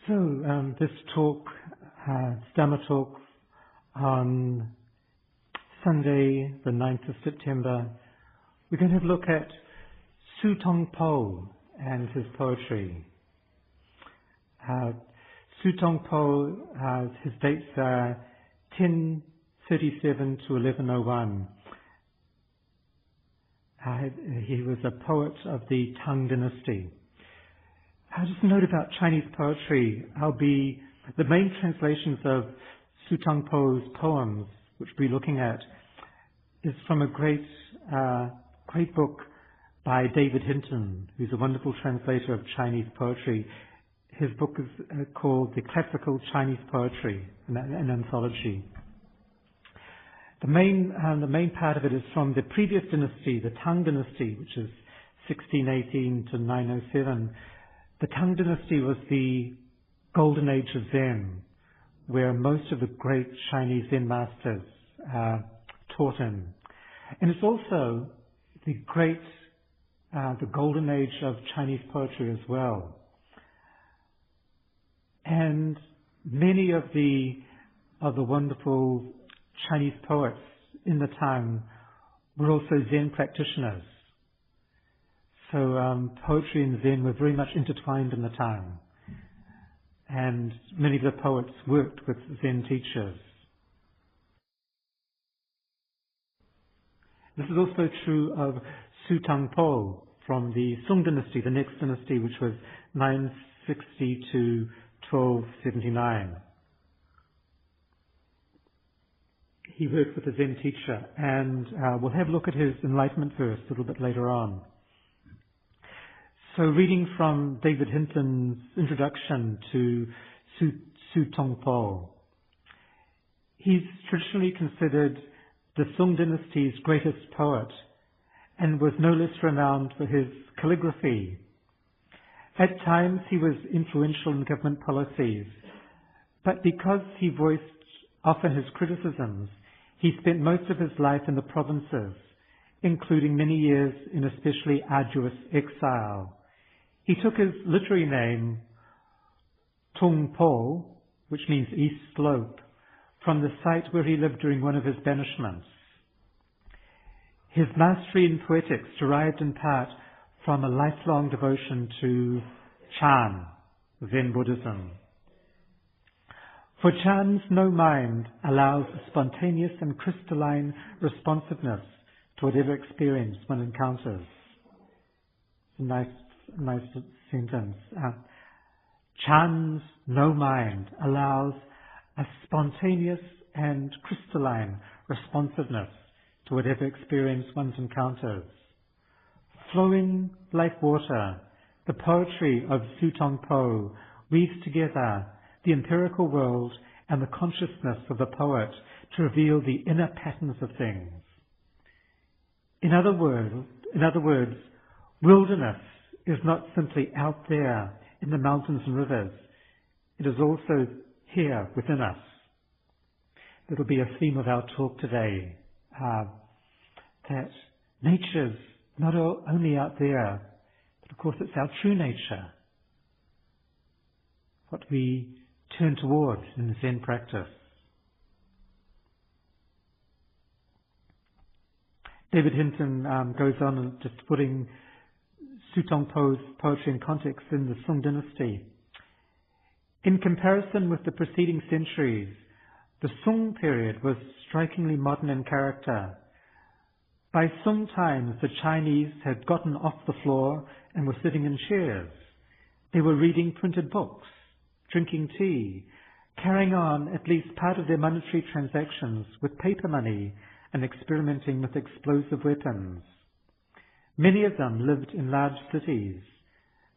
This talk, Sturmer talk, on Sunday, the 9th of September, we're going to have a look at Tsu Tong Po and his poetry. Tsu Tong Po, his dates are 1037 to 1101. He was a poet of the Tang dynasty. Just a note about Chinese poetry. The main translations of Tsu Tong Po's poems, which we'll be looking at, is from a great book by David Hinton, who's a wonderful translator of Chinese poetry. His book is called The Classical Chinese Poetry, an anthology. The main part of it is from the previous dynasty, the Tang dynasty, which is 1618 to 907. The Tang dynasty was the golden age of Zen, where most of the great Chinese Zen masters taught in. And it's also the golden age of Chinese poetry as well. And many of the wonderful Chinese poets in the time were also Zen practitioners. So poetry and Zen were very much intertwined in the time. And many of the poets worked with Zen teachers. This is also true of Tsu Tong Po from the Sung dynasty, the next dynasty, which was 960 to 1279. He worked with a Zen teacher, and we'll have a look at his Enlightenment verse a little bit later on. So reading from David Hinton's introduction to Tsu Tong Po. He's traditionally considered the Sung dynasty's greatest poet and was no less renowned for his calligraphy. At times he was influential in government policies, but because he voiced often his criticisms, he spent most of his life in the provinces, including many years in especially arduous exile. He took his literary name, Tong Po, which means East Slope, from the site where he lived during one of his banishments. His mastery in poetics derived in part from a lifelong devotion to Chan, Zen Buddhism. For Chan's no mind allows a spontaneous and crystalline responsiveness to whatever experience one encounters. Nice sentence. Chan's no mind allows a spontaneous and crystalline responsiveness to whatever experience one encounters. Flowing like water, the poetry of Tsu Tong Po weaves together the empirical world and the consciousness of the poet to reveal the inner patterns of things. In other words, wilderness is not simply out there in the mountains and rivers. It is also here within us. That will be a theme of our talk today, that nature's not only out there, but of course it's our true nature, what we turn towards in the Zen practice. David Hinton goes on and just putting Tsu Tong Po's poetry in context in the Sung dynasty. In comparison with the preceding centuries, the Sung period was strikingly modern in character. By Sung times, the Chinese had gotten off the floor and were sitting in chairs. They were reading printed books, drinking tea, carrying on at least part of their monetary transactions with paper money and experimenting with explosive weapons. Many of them lived in large cities.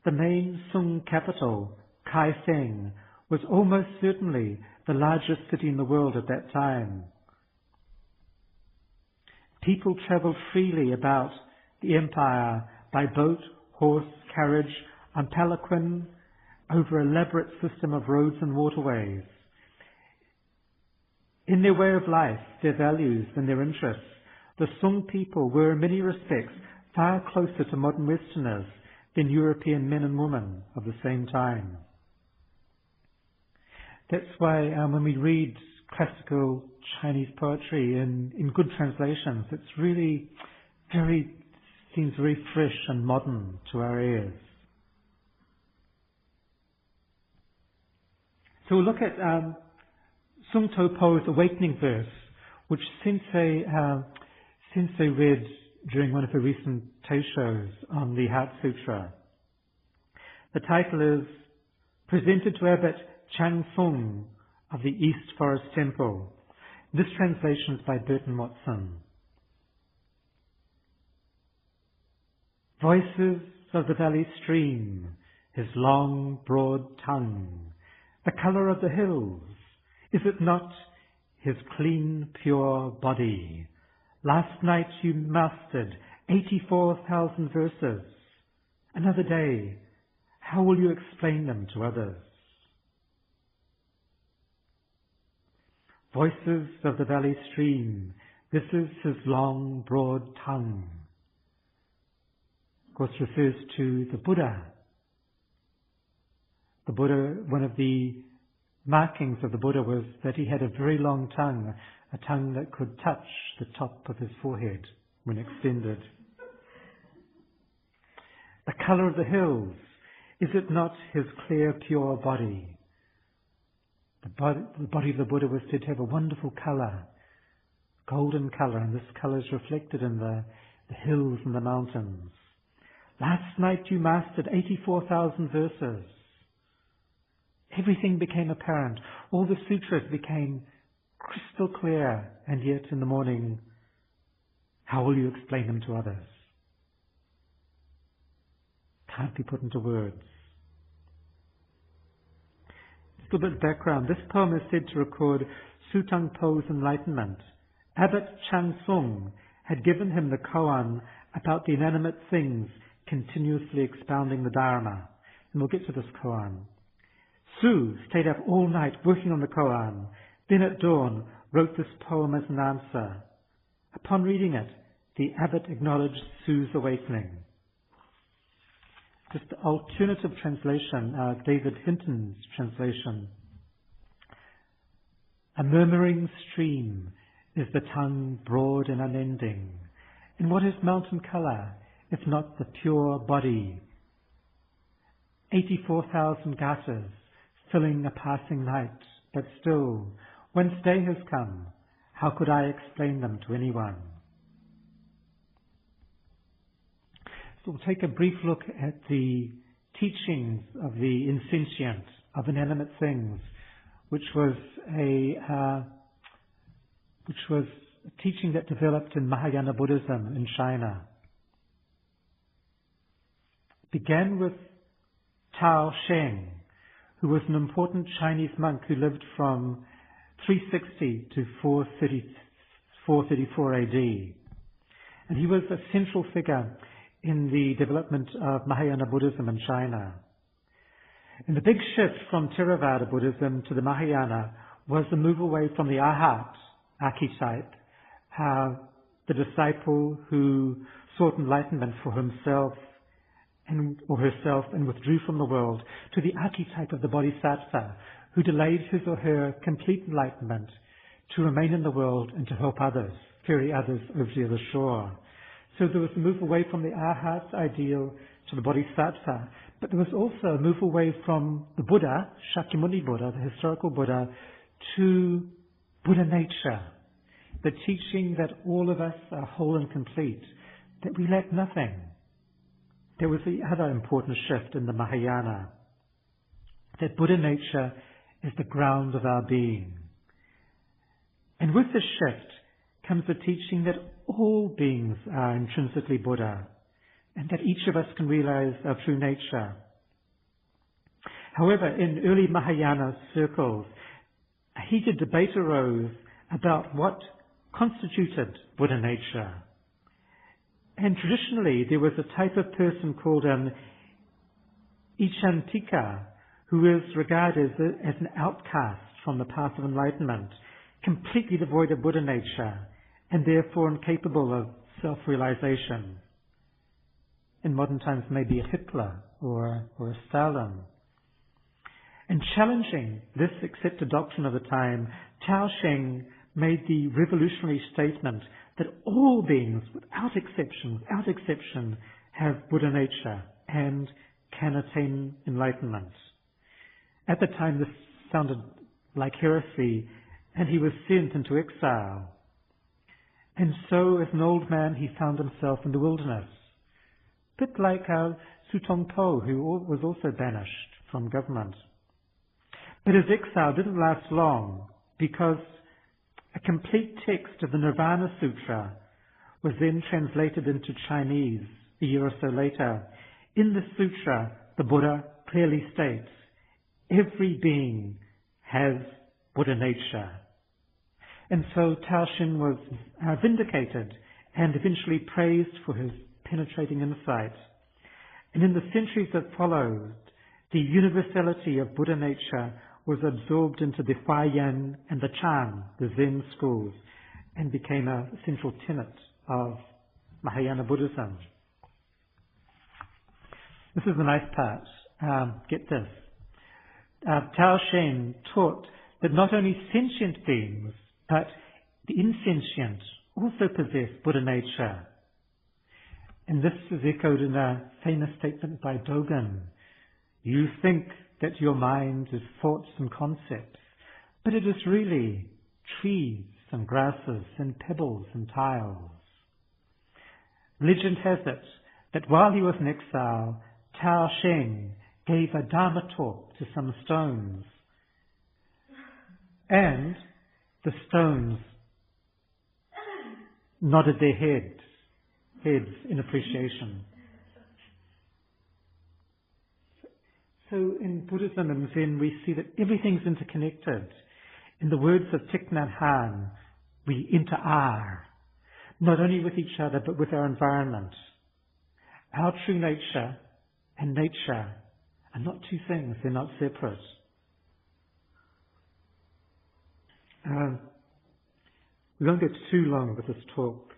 The main Sung capital, Kaifeng, was almost certainly the largest city in the world at that time. People traveled freely about the empire by boat, horse, carriage, and palanquin, over an elaborate system of roads and waterways. In their way of life, their values and their interests, the Sung people were in many respects far closer to modern Westerners than European men and women of the same time. That's why when we read classical Chinese poetry in good translations, it's really seems very fresh and modern to our ears. So we'll look at Tsu Tong Po's awakening verse, which Sensei read during one of her recent shows on the Heart Sutra. The title is Presented to Abbot Chang Sung of the East Forest Temple. This translation is by Burton Watson. Voices of the valley stream, his long, broad tongue, the colour of the hills, is it not his clean, pure body? Last night you mastered 84,000 verses. Another day, how will you explain them to others? Voices of the valley stream, this is his long, broad tongue. Of course, refers to the Buddha. The Buddha, one of the markings of the Buddha was that he had a very long tongue, a tongue that could touch the top of his forehead when extended. The colour of the hills, is it not his clear, pure body? The body of the Buddha was said to have a wonderful colour, golden colour, and this colour is reflected in the hills and the mountains. Last night you mastered 84,000 verses. Everything became apparent. All the sutras became crystal clear, and yet in the morning, how will you explain them to others? Can't be put into words. Just a bit of background. This poem is said to record Tsu Tong Po's enlightenment. Abbot Chang Sung had given him the koan about the inanimate things continuously expounding the Dharma. And we'll get to this koan. Tsu stayed up all night working on the koan. Then at dawn wrote this poem as an answer. Upon reading it, the abbot acknowledged Tsu's awakening. Just the alternative translation, David Hinton's translation. A murmuring stream is the tongue broad and unending. And what is mountain colour, if not the pure body? 84,000 gathas, filling a passing night, but still, whence day has come, how could I explain them to anyone? So we'll take a brief look at the teachings of the insentient, of inanimate things, which was a teaching that developed in Mahayana Buddhism in China. It began with Tao Sheng, who was an important Chinese monk who lived from 360 to 434 AD. And he was a central figure in the development of Mahayana Buddhism in China. And the big shift from Theravada Buddhism to the Mahayana was the move away from the Arhat archetype, the disciple who sought enlightenment for himself or herself and withdrew from the world, to the archetype of the Bodhisattva, who delayed his or her complete enlightenment to remain in the world and to help others, ferry others over the other shore. So there was a move away from the Arhat ideal to the Bodhisattva, but there was also a move away from the Buddha, Shakyamuni Buddha, the historical Buddha, to Buddha nature, the teaching that all of us are whole and complete, that we lack nothing. There was the other important shift in the Mahayana, that Buddha nature is the ground of our being. And with this shift comes the teaching that all beings are intrinsically Buddha, and that each of us can realize our true nature. However, in early Mahayana circles, a heated debate arose about what constituted Buddha nature. And traditionally, there was a type of person called an Ichantika, who is regarded as an outcast from the path of enlightenment, completely devoid of Buddha nature, and therefore incapable of self-realization. In modern times, maybe a Hitler or a Stalin. And challenging this accepted doctrine of the time, Tao Sheng made the revolutionary statement that all beings, without exception, have Buddha nature and can attain enlightenment. At the time, this sounded like heresy, and he was sent into exile. And so, as an old man, he found himself in the wilderness, a bit like Tsu Tong Po, who was also banished from government. But his exile didn't last long, because a complete text of the Nirvana Sutra was then translated into Chinese a year or so later. In the sutra, the Buddha clearly states, every being has Buddha nature. And so Tao Shin was vindicated and eventually praised for his penetrating insight. And in the centuries that followed, the universality of Buddha nature was absorbed into the Huayan and the Chan, the Zen schools, and became a central tenet of Mahayana Buddhism. This is the nice part. Get this. Tao Shen taught that not only sentient beings, but the insentient also possess Buddha nature. And this is echoed in a famous statement by Dogen. You think that your mind is thoughts and concepts, but it is really trees and grasses and pebbles and tiles. Legend has it that while he was in exile, Tao Sheng gave a Dharma talk to some stones, and the stones nodded their heads in appreciation. So in Buddhism and Zen, we see that everything's interconnected. In the words of Thich Nhat Hanh, we inter-are, not only with each other, but with our environment. Our true nature and nature are not two things, they're not separate. We won't go too long with this talk,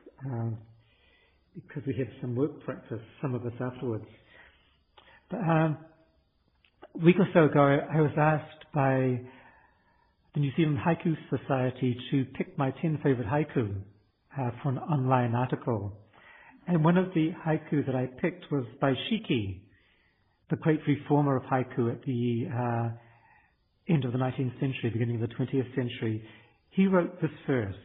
because we have some work practice, some of us afterwards. But a week or so ago, I was asked by the New Zealand Haiku Society to pick my 10 favorite haiku for an online article. And one of the haiku that I picked was by Shiki, the great reformer of haiku at the end of the 19th century, beginning of the 20th century. He wrote this verse.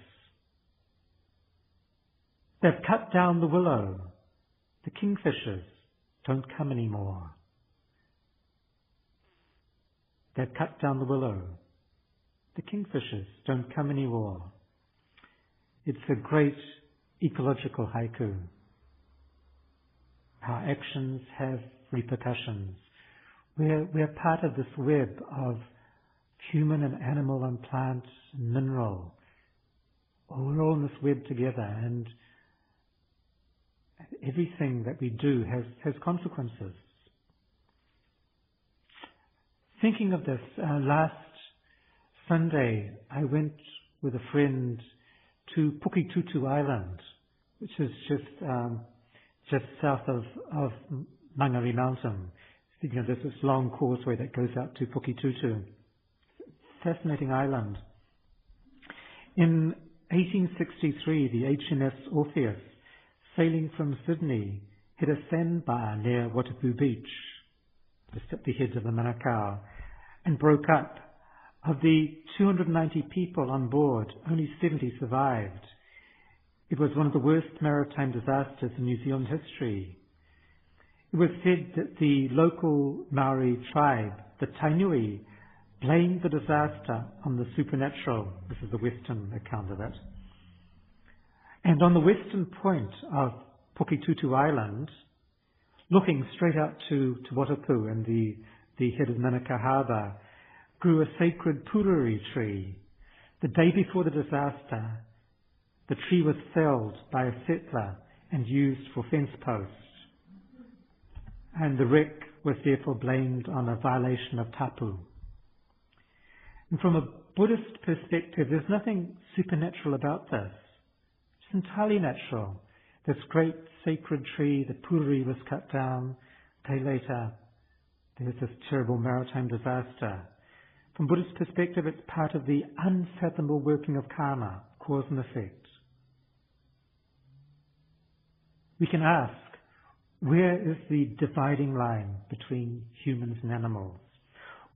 They've cut down the willow. The kingfishers don't come anymore. They've cut down the willow. The kingfishers don't come anymore. It's a great ecological haiku. Our actions have repercussions. We're part of this web of human and animal and plant and mineral. We're all in this web together, and everything that we do has consequences. Thinking of this, last Sunday I went with a friend to Pukitutu Island, which is just south of Mangere Mountain. There's this long causeway that goes out to Pukitutu. Fascinating island. In 1863, the HMS Orpheus, sailing from Sydney, hit a sandbar near Watapu Beach, just at the head of the Manukau, and broke up. Of the 290 people on board, only 70 survived. It was one of the worst maritime disasters in New Zealand history. It was said that the local Maori tribe, the Tainui, blamed the disaster on the supernatural. This is the Western account of it. And on the western point of Pukitutu Island, looking straight out to Watapu and the head of Manukau Harbour, grew a sacred pururi tree. The day before the disaster, the tree was felled by a settler and used for fence posts. And the wreck was therefore blamed on a violation of tapu. And from a Buddhist perspective, there's nothing supernatural about this. It's entirely natural. This great sacred tree, the pururi, was cut down. A day later, there was this terrible maritime disaster. From Buddhist perspective, it's part of the unfathomable working of karma, cause and effect. We can ask, where is the dividing line between humans and animals?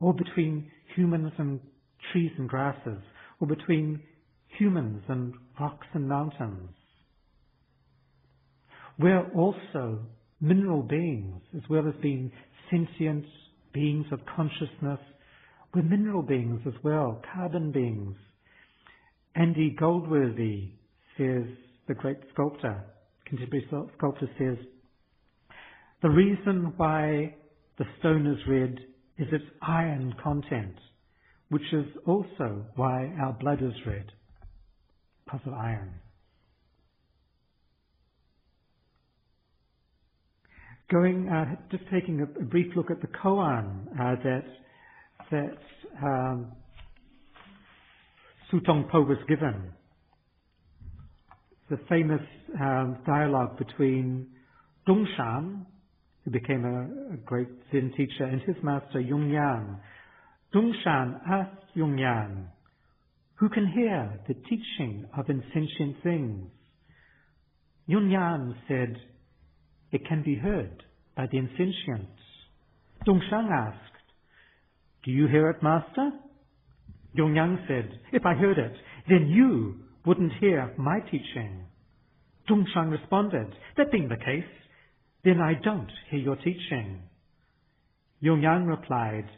Or between humans and trees and grasses? Or between humans and rocks and mountains? We're also mineral beings, as well as being sentient beings of consciousness. We're mineral beings as well, carbon beings. Andy Goldworthy says, the great sculptor, contemporary sculptor says, the reason why the stone is red is its iron content, which is also why our blood is red, because of iron. Just taking a brief look at the koan that Tsu Tong Po was given. The famous dialogue between Dongshan, who became a great Zen teacher, and his master Yongyan. Dongshan asked Yongyan, who can hear the teaching of insentient things? Yongyan said, it can be heard by the insentient. Dongshan asked, do you hear it, master? Yongyan said, if I heard it, then you wouldn't hear my teaching. Dongshan responded, that being the case, then I don't hear your teaching. Yongyan replied,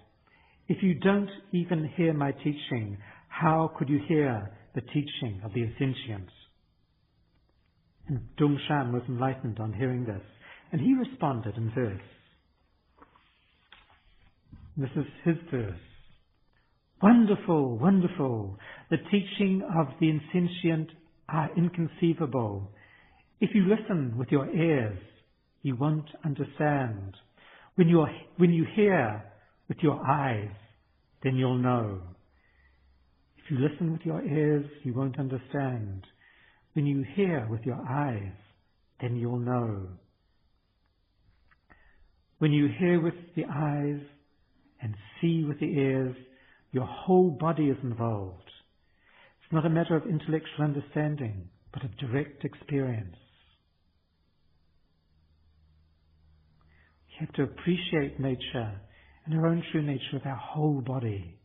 if you don't even hear my teaching, how could you hear the teaching of the insentient? And Dongshan was enlightened on hearing this, and he responded in verse. This is his verse. Wonderful, wonderful. The teaching of the insentient are inconceivable. If you listen with your ears, you won't understand. When you hear with your eyes, then you'll know. If you listen with your ears, you won't understand. When you hear with your eyes, then you'll know. When you hear with the eyes and see with the ears, your whole body is involved. It's not a matter of intellectual understanding, but of direct experience. We have to appreciate nature and our own true nature of our whole body.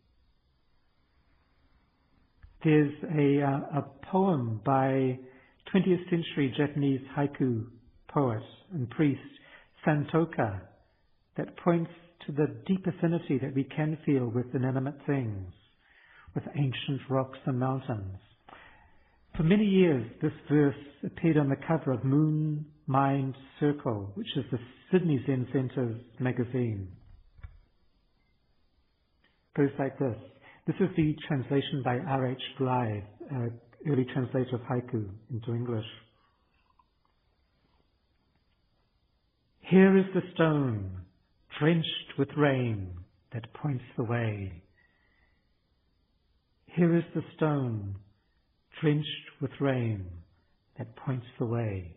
There's a poem by 20th century Japanese haiku poet and priest Santoka that points to the deep affinity that we can feel with inanimate things, with ancient rocks and mountains. For many years, this verse appeared on the cover of Moon Mind Circle, which is the Sydney Zen Centre's magazine. It goes like this. This is the translation by R.H. Blythe, early translator of haiku into English. Here is the stone, drenched with rain, that points the way. Here is the stone, drenched with rain, that points the way.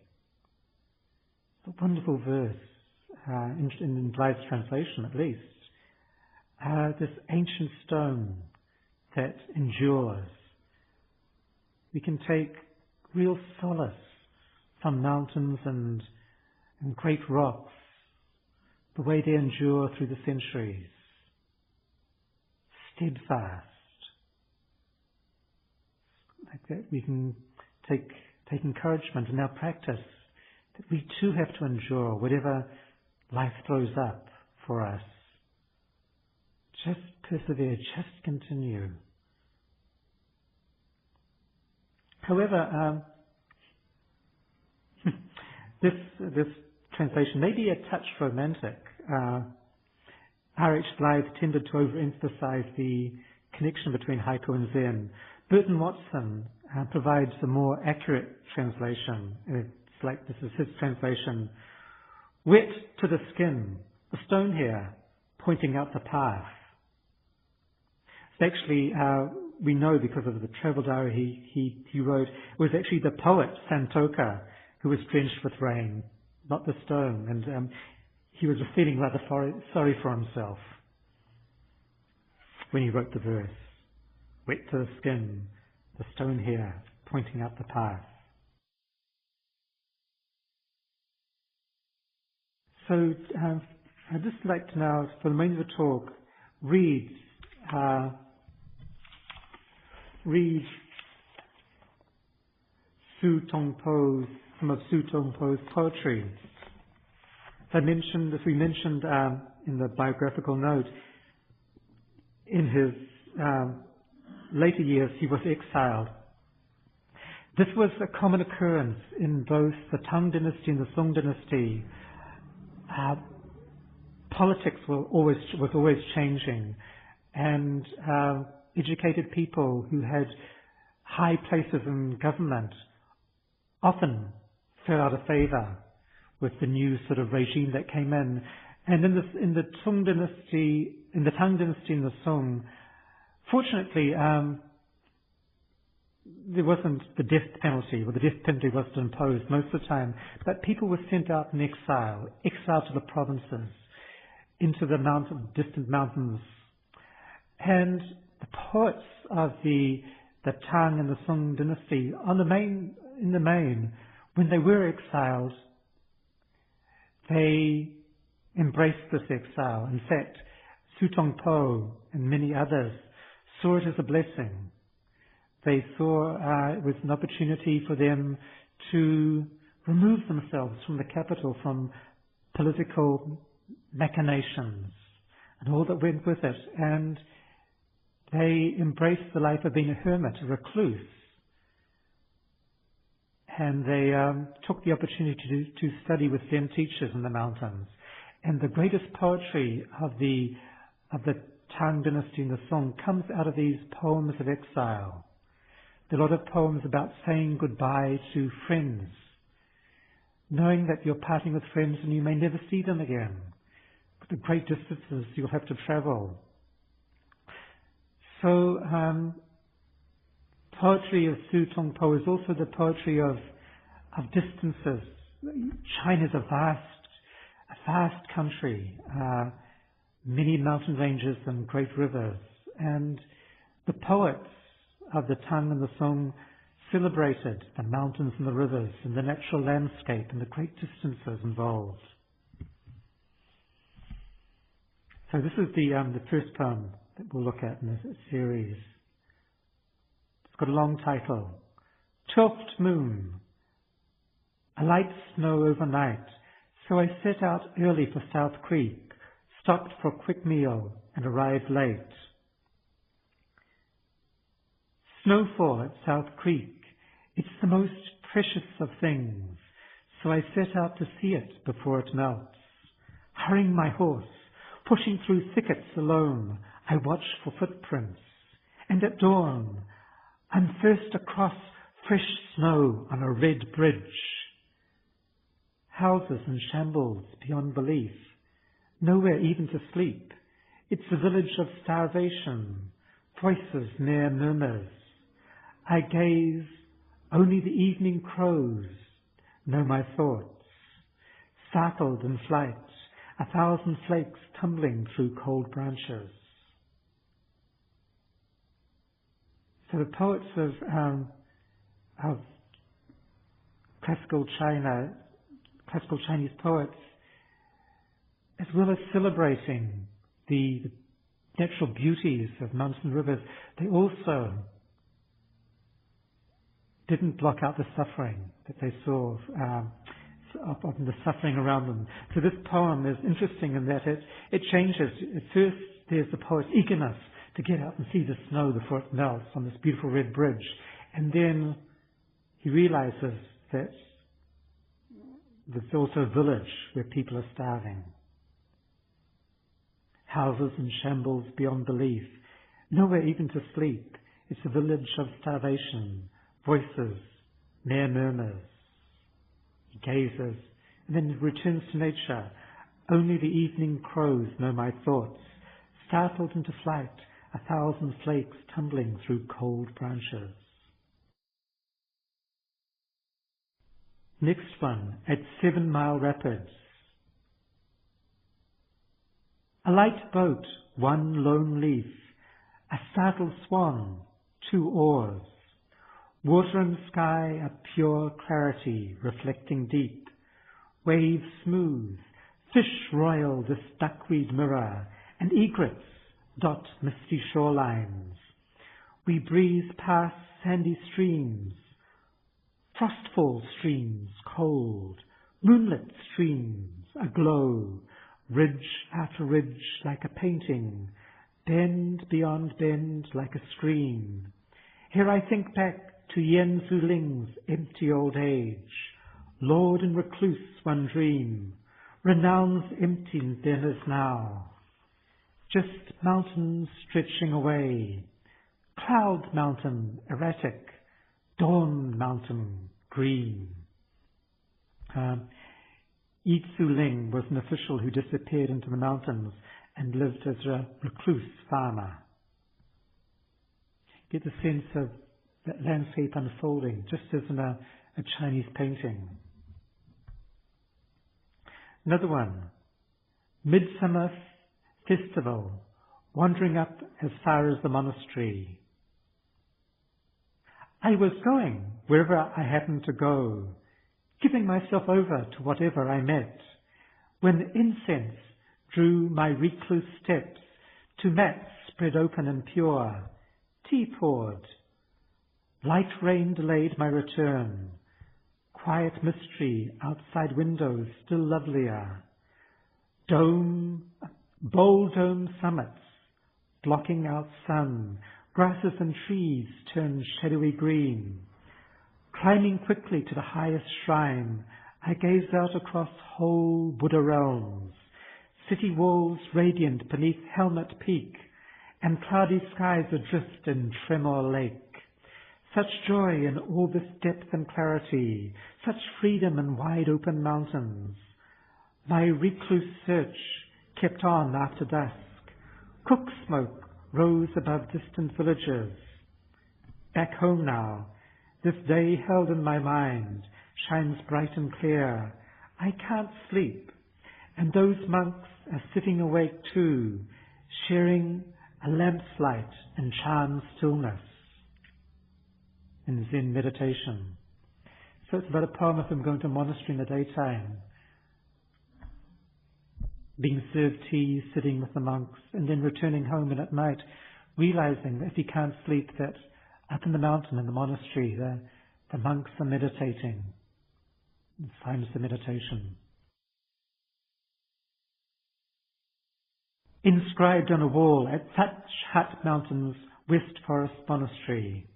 It's a wonderful verse, in Blythe's translation at least. This ancient stone that endures. We can take real solace from mountains and great rocks, the way they endure through the centuries. Steadfast. Like that we can take encouragement in our practice that we too have to endure whatever life throws up for us. Just persevere, just continue. However, this translation may be a touch romantic. R.H. Blythe tended to overemphasize the connection between haiku and Zen. Burton Watson provides a more accurate translation. It's like this is his translation. Wet to the skin, the stone here, pointing out the path. It's actually, we know because of the travel diary he wrote, it was actually the poet Santoka who was drenched with rain, not the stone, and he was feeling rather sorry for himself. when he wrote the verse. Wet to the skin, the stone here, pointing out the path. So I'd just like to now, for the remainder of the talk, read Tsu Tong Po's, some of Tsu Tong Po's poetry. As we mentioned in the biographical note, in his later years he was exiled. This was a common occurrence in both the Tang dynasty and the Song dynasty. Politics was always changing, and educated people who had high places in government often fell out of favor with the new sort of regime that came in. And in the Tang dynasty and the Song, fortunately, there wasn't the death penalty, or the death penalty wasn't imposed most of the time, but people were sent out in exile to the provinces, into the distant mountains. And the poets of the Tang and the Song dynasty, in the main, when they were exiled, they embraced this exile. In fact, Tsu Tong Po and many others saw it as a blessing. They saw it was an opportunity for them to remove themselves from the capital, from political machinations and all that went with it. And they embraced the life of being a hermit, a recluse. And they took the opportunity to study with Zen teachers in the mountains. And the greatest poetry of the Tang dynasty and the Song comes out of these poems of exile. There are a lot of poems about saying goodbye to friends, knowing that you're parting with friends and you may never see them again, the great distances you'll have to travel. So poetry of Tsu Tong Po is also the poetry of distances. China's a vast country, many mountain ranges and great rivers, and the poets of the Tang and the Song celebrated the mountains and the rivers and the natural landscape and the great distances involved. So this is the first poem that we'll look at in this series. It's got a long title. 12th moon. A light snow overnight, so I set out early for South Creek, stopped for a quick meal and arrived late. Snowfall at South Creek, it's the most precious of things, so I set out to see it before it melts. Hurrying my horse, pushing through thickets alone, I watch for footprints. And at dawn, I'm first across fresh snow on a red bridge. Houses in shambles beyond belief, nowhere even to sleep. It's a village of starvation, voices mere murmurs. I gaze, only the evening crows know my thoughts. Startled in flight, 1,000 flakes tumbling through cold branches. So the poets of classical Chinese poets, as well as celebrating the natural beauties of mountains and rivers, they also didn't block out the suffering that they saw, of the suffering around them. So this poem is interesting in that it changes. At first, there's the poet's eagerness to get out and see the snow before it melts on this beautiful red bridge. And then he realizes that there's also a village where people are starving. Houses in shambles beyond belief, nowhere even to sleep. It's a village of starvation, voices, mere murmurs. He gazes and then returns to nature. Only the evening crows know my thoughts, startled into flight, 1,000 flakes tumbling through cold branches. Next one, at 7 Mile Rapids. A light boat, one lone leaf, a startled swan, 2 oars, water and sky a pure clarity, reflecting deep, waves smooth, fish royal this duckweed mirror, and egrets dot misty shorelines. We breeze past sandy streams, frostfall streams cold, moonlit streams aglow, ridge after ridge like a painting, bend beyond bend like a screen. Here I think back to Yen Tzu Ling's empty old age, Lord and recluse one dream, renown's empty then as now. Just mountains stretching away, cloud mountain erratic, dawn mountain green. Yi Tzu Ling was an official who disappeared into the mountains and lived as a recluse farmer. Get the sense of that landscape unfolding, just as in a Chinese painting. Another one, Midsummer Festival, wandering up as far as the monastery. I was going wherever I happened to go, giving myself over to whatever I met, when incense drew my recluse steps to mats spread open and pure, tea poured. Light rain delayed my return, quiet mystery outside windows still lovelier, bold dome summits blocking out sun, grasses and trees turned shadowy green. Climbing quickly to the highest shrine, I gazed out across whole Buddha realms, city walls radiant beneath Helmet Peak, and cloudy skies adrift in Tremor Lake. Such joy in all this depth and clarity, such freedom in wide open mountains. My recluse search kept on after dusk. Cook smoke rose above distant villages. Back home now, this day held in my mind shines bright and clear. I can't sleep, and those monks are sitting awake too, sharing a lamp's light and charmed stillness in Zen meditation. So it's about a poem of him going to a monastery in the daytime, being served tea, sitting with the monks, and then returning home, and at night realizing that if he can't sleep, that up in the mountain in the monastery the monks are meditating. It finds the meditation. Inscribed on a wall at Thatch Hut Mountains, West Forest Monastery.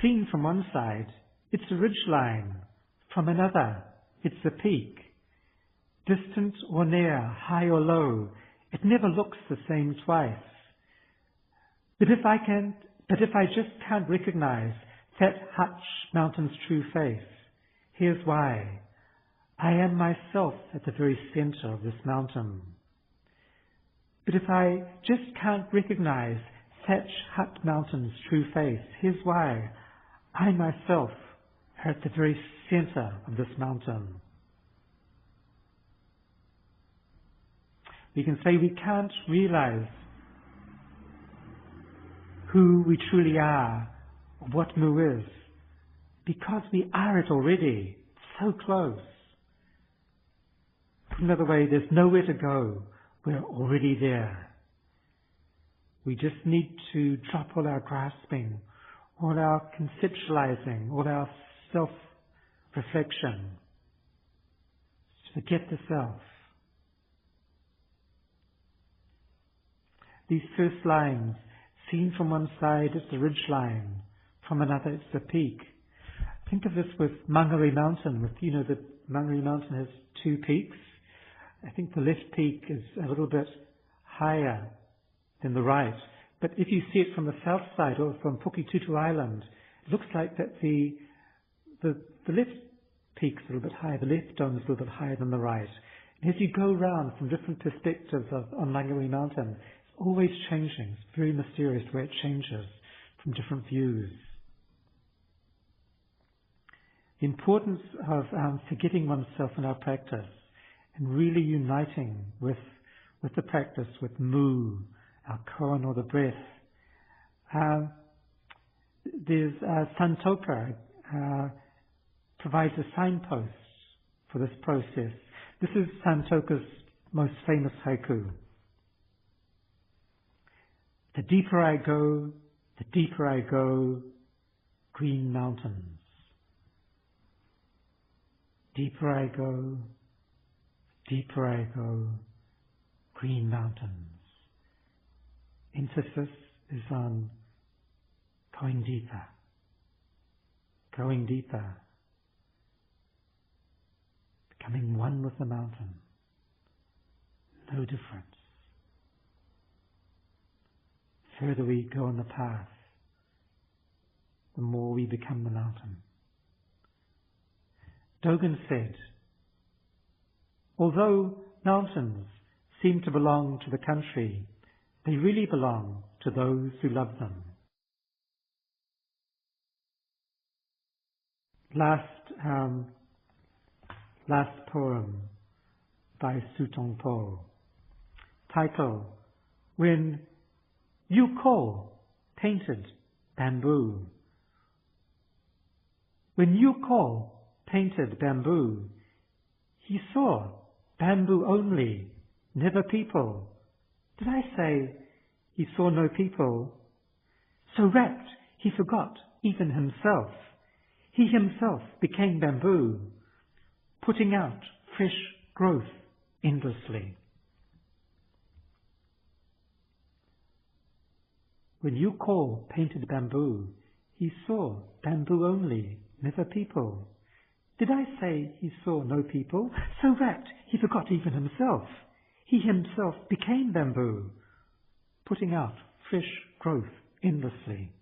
Seen from one side, it's a ridgeline. From another, it's a peak. Distant or near, high or low, it never looks the same twice. But if I just can't recognize that Hutch Mountain's true face, here's why. I am myself at the very center of this mountain. But if I just can't recognize Thatch Hut Mountain's true face, here's why. I myself are at the very center of this mountain. We can say we can't realize who we truly are, or what Mu is, because we are it already, so close. Put another way, there's nowhere to go. We're already there. We just need to drop all our grasping, all our conceptualizing, all our self-reflection. Forget the self. These first lines, seen from one side, it's the ridge line. From another, it's the peak. Think of this with Mangere Mountain. The Mangere Mountain has 2 peaks. I think the left peak is a little bit higher than the right. But if you see it from the south side or from Pukitutu Island, it looks like that the left peak's a little bit higher, the left dome is a little bit higher than the right. And as you go around from different perspectives on Mangere Mountain, it's always changing. It's very mysterious the way it changes from different views. The importance of forgetting oneself in our practice and really uniting with the practice, with Mu, our koan or the breath. There's Santoka provides a signpost for this process. This is Santoka's most famous haiku. The deeper I go, green mountains. Deeper I go, green mountains. Emphasis is on going deeper, becoming one with the mountain. No difference. The further we go on the path, the more we become the mountain. Dogen said, although mountains seem to belong to the country, they really belong to those who love them. Last poem by Tsu Tong Po. Title, When Yu Ko Painted Bamboo. When Yu Ko painted bamboo, he saw bamboo only, never people. Did I say he saw no people? So rapt he forgot even himself. He himself became bamboo, putting out fresh growth endlessly. When Yu Ko painted bamboo, he saw bamboo only, never people. Did I say he saw no people? So rapt he forgot even himself. He himself became bamboo, putting out fresh growth endlessly.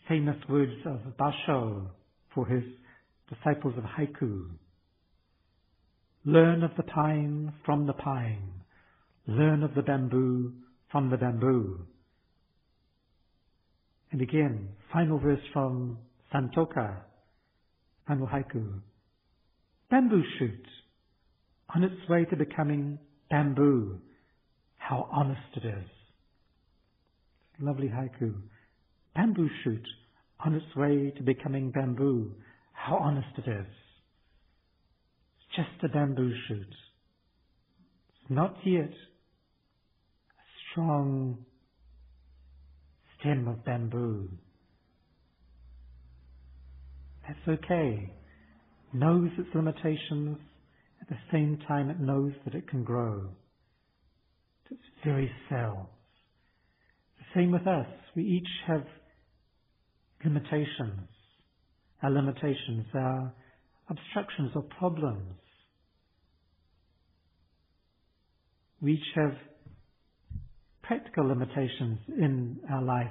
Famous words of Basho for his disciples of haiku. Learn of the pine from the pine. Learn of the bamboo from the bamboo. And again, final verse from Santoka, final haiku. Bamboo shoot, on its way to becoming bamboo. How honest it is. Lovely haiku. Bamboo shoot, on its way to becoming bamboo. How honest it is. It's just a bamboo shoot. It's not yet a strong stem of bamboo. That's okay. Knows its limitations, at the same time it knows that it can grow. It's its very cells. The same with us. We each have limitations. Our limitations, our obstructions or problems. We each have practical limitations in our life.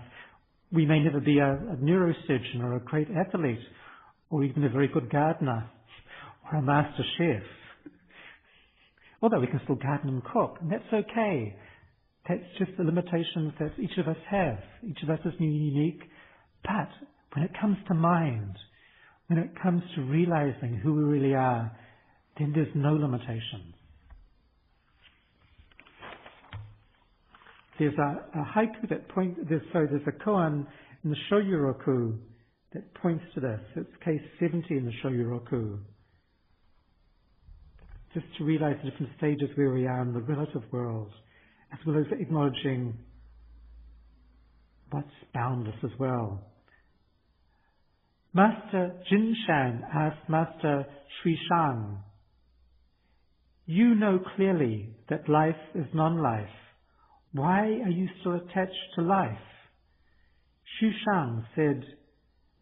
We may never be a neurosurgeon or a great athlete or even a very good gardener or a master chef. Although we can still garden and cook, and that's okay. That's just the limitations that each of us have. Each of us is unique. But when it comes to mind, when it comes to realizing who we really are, then there's no limitations. There's a haiku that there's a koan in the Shoyuroku that points to this. It's case 70 in the Shoyuroku. Just to realize the different stages where we are in the relative world, as well as acknowledging what's boundless as well. Master Jinshan asked Master Shuishang, you know clearly that life is non-life. Why are you still attached to life? Shuishang said,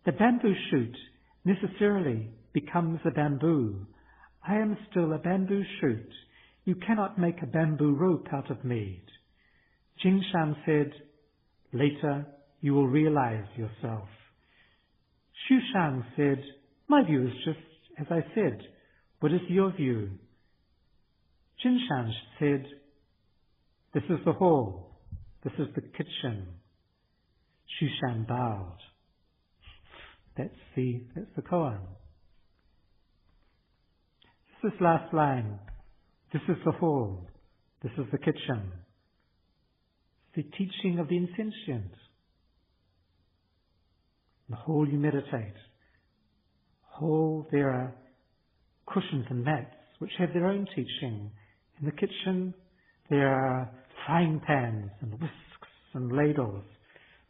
the bamboo shoot necessarily becomes a bamboo. I am still a bamboo shoot. You cannot make a bamboo rope out of me. Jinshan said, later you will realize yourself. Shuishang said, my view is just as I said. What is your view? Jinshan said, this is the hall. This is the kitchen. Shuishang bowed. That's the koan. This last line. This is the hall. This is the kitchen. The teaching of the insentient. In the hall you meditate. Hall there are cushions and mats which have their own teaching. In the kitchen there are frying pans and whisks and ladles.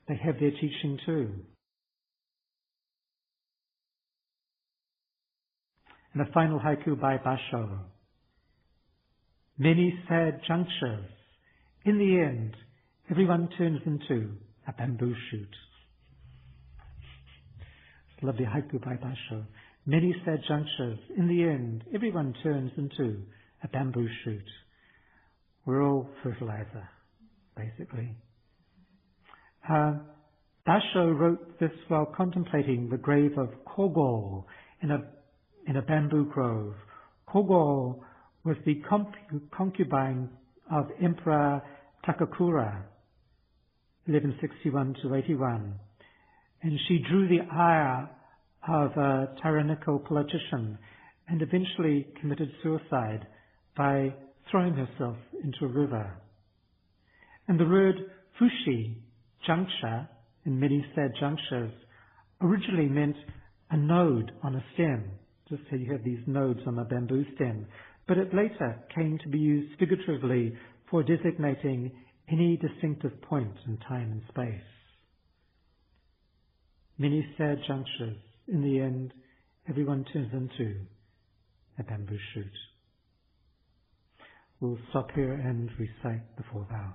They have their teaching too. And the final haiku by Basho. Many sad junctures. In the end, everyone turns into a bamboo shoot. It's a lovely haiku by Basho. Many sad junctures. In the end, everyone turns into a bamboo shoot. We're all fertilizer, basically. Basho wrote this while contemplating the grave of Kogol in a bamboo grove. Kogol was the concubine of Emperor Takakura, 1161 to 81, and she drew the ire of a tyrannical politician and eventually committed suicide by throwing herself into a river. And the word fushi, juncture, in many sad junctures, originally meant a node on a stem, just so you have these nodes on a bamboo stem, but it later came to be used figuratively for designating any distinctive point in time and space. Many sad junctures. In the end, everyone turns into a bamboo shoot. We'll stop here and recite the 4 vows.